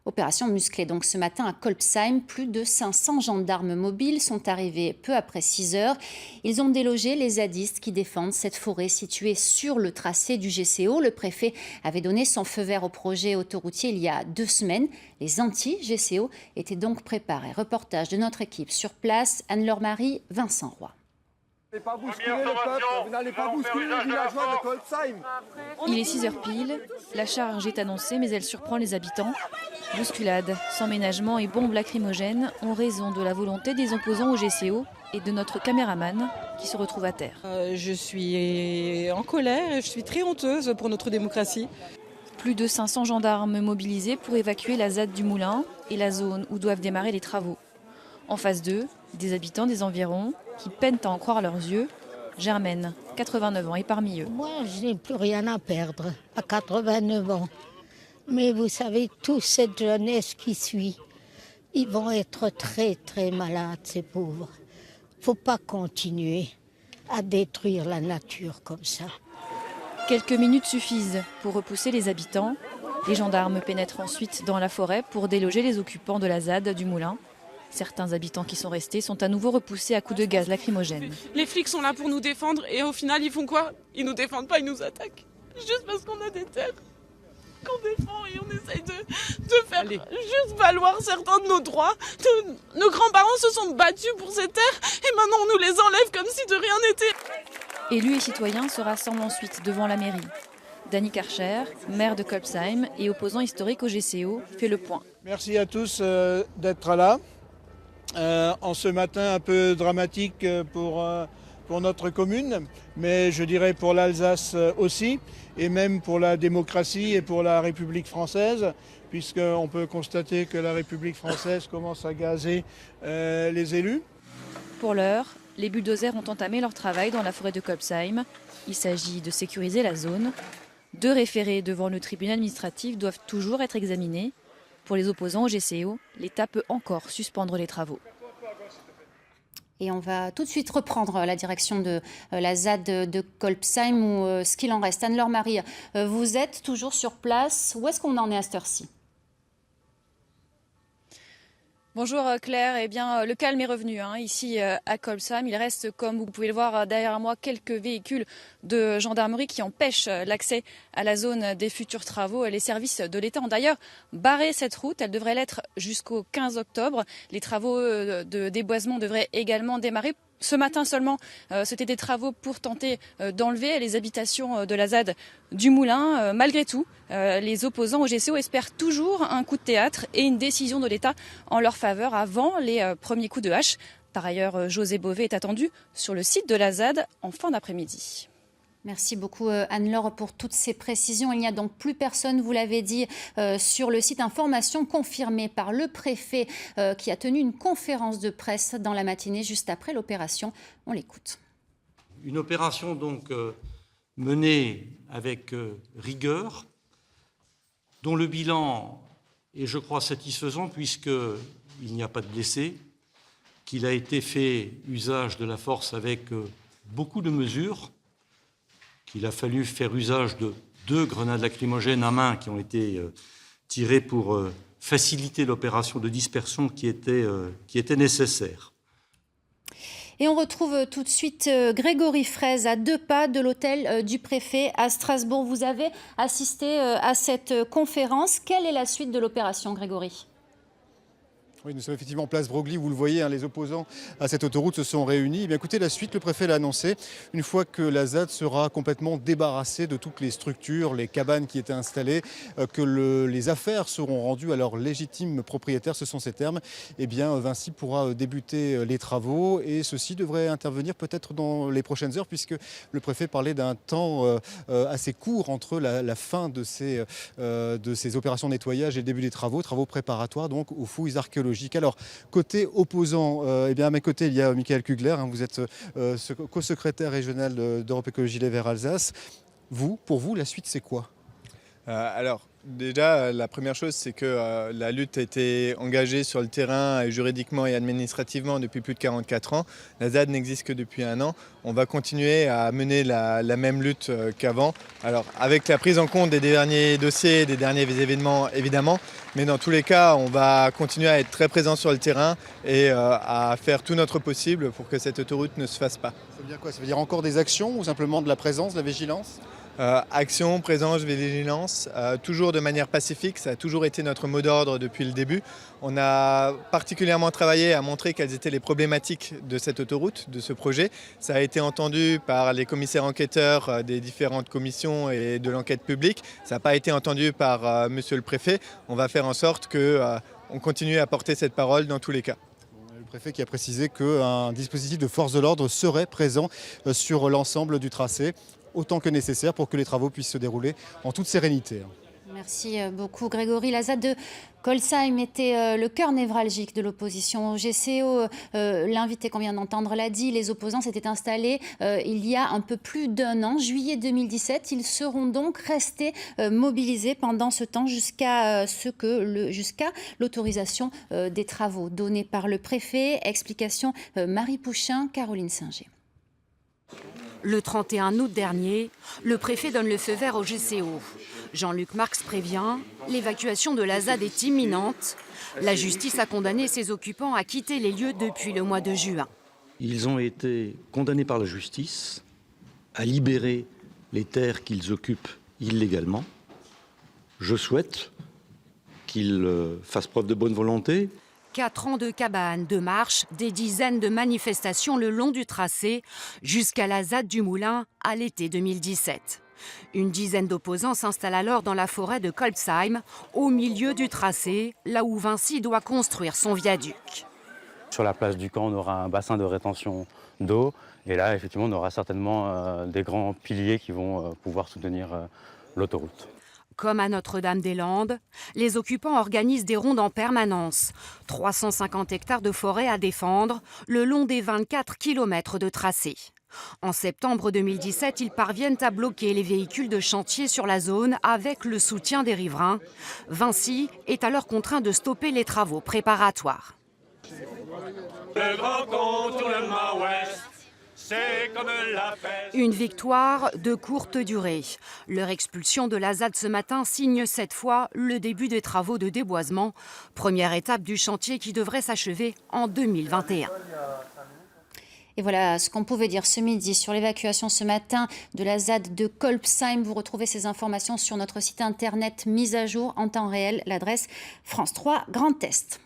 Opération musclée donc ce matin à Kolbsheim. Plus de 500 gendarmes mobiles sont arrivés peu après 6 heures. Ils ont délogé les zadistes qui défendent cette forêt située sur le tracé du GCO. Le préfet avait donné son feu vert au projet autoroutier il y a 2 semaines. Les anti-GCO étaient donc préparés. Reportage de notre équipe sur place, Anne-Laure Marie, Vincent Roy. Vous n'allez pas bousculer les villageois de Kolbsheim. Il est 6 heures pile, la charge est annoncée mais elle surprend les habitants. Bousculades, sans ménagement et bombes lacrymogènes ont raison de la volonté des opposants au GCO et de notre caméraman qui se retrouve à terre. Je suis en colère et je suis très honteuse pour notre démocratie. Plus de 500 gendarmes mobilisés pour évacuer la ZAD du Moulin et la zone où doivent démarrer les travaux. En face d'eux, des habitants des environs qui peinent à en croire leurs yeux. Germaine, 89 ans, est parmi eux. Moi, je n'ai plus rien à perdre à 89 ans. Mais vous savez, toute cette jeunesse qui suit, ils vont être très très malades, ces pauvres. Il ne faut pas continuer à détruire la nature comme ça. Quelques minutes suffisent pour repousser les habitants. Les gendarmes pénètrent ensuite dans la forêt pour déloger les occupants de la ZAD du Moulin. Certains habitants qui sont restés sont à nouveau repoussés à coups de gaz lacrymogène. Les flics sont là pour nous défendre et au final ils font quoi? Ils nous défendent pas, ils nous attaquent. Juste parce qu'on a des terres qu'on défend et on essaye de faire juste valoir certains de nos droits. Nos grands-parents se sont battus pour ces terres et maintenant on nous les enlève comme si de rien n'était. Élus et citoyens se rassemblent ensuite devant la mairie. Dany Karcher, maire de Kolbsheim et opposant historique au GCO, fait le point. Merci à tous d'être là. En ce matin un peu dramatique pour notre commune, mais je dirais pour l'Alsace aussi, et même pour la démocratie et pour la République française, puisqu'on peut constater que la République française commence à gazer les élus. Pour l'heure, les bulldozers ont entamé leur travail dans la forêt de Kolbsheim. Il s'agit de sécuriser la zone. 2 référés devant le tribunal administratif doivent toujours être examinés. Pour les opposants au GCO, l'État peut encore suspendre les travaux. Et on va tout de suite reprendre la direction de la ZAD de Kolbsheim, ou ce qu'il en reste. Anne-Laure Marie, vous êtes toujours sur place. Où est-ce qu'on en est à cette heure-ci ? Bonjour Claire, eh bien le calme est revenu ici à Kolbsheim. Il reste, comme vous pouvez le voir derrière moi, quelques véhicules de gendarmerie qui empêchent l'accès à la zone des futurs travaux. Les services de l'État ont d'ailleurs barré cette route. Elle devrait l'être jusqu'au 15 octobre. Les travaux de déboisement devraient également démarrer. Ce matin seulement, c'était des travaux pour tenter d'enlever les habitations de la ZAD du Moulin. Malgré tout, les opposants au GCO espèrent toujours un coup de théâtre et une décision de l'État en leur faveur avant les premiers coups de hache. Par ailleurs, José Bové est attendu sur le site de la ZAD en fin d'après-midi. Merci beaucoup Anne-Laure pour toutes ces précisions. Il n'y a donc plus personne, vous l'avez dit, sur le site. Information confirmée par le préfet qui a tenu une conférence de presse dans la matinée juste après l'opération. On l'écoute. Une opération donc menée avec rigueur, dont le bilan est, je crois, satisfaisant puisqu'il n'y a pas de blessés, qu'il a été fait usage de la force avec beaucoup de mesures, qu'il a fallu faire usage de 2 grenades lacrymogènes à main qui ont été tirées pour faciliter l'opération de dispersion qui était nécessaire. Et on retrouve tout de suite Grégory Fraise à 2 pas de l'hôtel du préfet à Strasbourg. Vous avez assisté à cette conférence. Quelle est la suite de l'opération, Grégory ? Oui, nous sommes effectivement place Broglie, vous le voyez, les opposants à cette autoroute se sont réunis. Eh bien, écoutez, la suite, le préfet l'a annoncé, une fois que la ZAD sera complètement débarrassée de toutes les structures, les cabanes qui étaient installées, que les affaires seront rendues à leurs légitimes propriétaires, ce sont ces termes, eh bien, Vinci pourra débuter les travaux et ceci devrait intervenir peut-être dans les prochaines heures puisque le préfet parlait d'un temps assez court entre la fin de ces opérations de nettoyage et le début des travaux préparatoires donc aux fouilles archéologiques. Alors, côté opposant, eh bien, à mes côtés, il y a Michael Kugler, vous êtes co-secrétaire régional d'Europe Écologie Les Verts Alsace. Pour vous, la suite, c'est quoi ? Alors, Déjà, la première chose, c'est que la lutte a été engagée sur le terrain et juridiquement et administrativement depuis plus de 44 ans. La ZAD n'existe que depuis 1 an. On va continuer à mener la même lutte qu'avant. Alors, avec la prise en compte des derniers dossiers, des derniers événements, évidemment. Mais dans tous les cas, on va continuer à être très présent sur le terrain et à faire tout notre possible pour que cette autoroute ne se fasse pas. Ça veut dire quoi? Ça veut dire encore des actions ou simplement de la présence, de la vigilance? Action, présence, vigilance, toujours de manière pacifique, ça a toujours été notre mot d'ordre depuis le début. On a particulièrement travaillé à montrer quelles étaient les problématiques de cette autoroute, de ce projet. Ça a été entendu par les commissaires enquêteurs des différentes commissions et de l'enquête publique. Ça n'a pas été entendu par monsieur le préfet. On va faire en sorte qu'on continue à porter cette parole dans tous les cas. Le préfet qui a précisé qu'un dispositif de force de l'ordre serait présent sur l'ensemble du tracé, autant que nécessaire pour que les travaux puissent se dérouler en toute sérénité. Merci beaucoup Grégory. La ZAD de Colsheim était le cœur névralgique de l'opposition au GCO. L'invité qu'on vient d'entendre l'a dit, les opposants s'étaient installés il y a un peu plus d'1 an, juillet 2017. Ils seront donc restés mobilisés pendant ce temps jusqu'à l'autorisation des travaux donnée par le préfet. Explication Marie Pouchin, Caroline Singer. Le 31 août dernier, le préfet donne le feu vert au GCO. Jean-Luc Marx prévient, l'évacuation de la ZAD est imminente. La justice a condamné ses occupants à quitter les lieux depuis le mois de juin. Ils ont été condamnés par la justice à libérer les terres qu'ils occupent illégalement. Je souhaite qu'ils fassent preuve de bonne volonté. 4 ans de cabanes, de marches, des dizaines de manifestations le long du tracé, jusqu'à la ZAD du Moulin à l'été 2017. Une dizaine d'opposants s'installent alors dans la forêt de Colsheim, au milieu du tracé, là où Vinci doit construire son viaduc. Sur la place du camp, on aura un bassin de rétention d'eau. Et là, effectivement, on aura certainement des grands piliers qui vont pouvoir soutenir l'autoroute. Comme à Notre-Dame-des-Landes, les occupants organisent des rondes en permanence. 350 hectares de forêt à défendre, le long des 24 km de tracé. En septembre 2017, ils parviennent à bloquer les véhicules de chantier sur la zone avec le soutien des riverains. Vinci est alors contraint de stopper les travaux préparatoires. Le grand contournement ouest. C'est comme la fête. Une victoire de courte durée. Leur expulsion de la ZAD ce matin signe cette fois le début des travaux de déboisement. Première étape du chantier qui devrait s'achever en 2021. Et voilà ce qu'on pouvait dire ce midi sur l'évacuation ce matin de la ZAD de Colsheim. Vous retrouvez ces informations sur notre site internet mis à jour en temps réel, l'adresse France 3 Grand Est.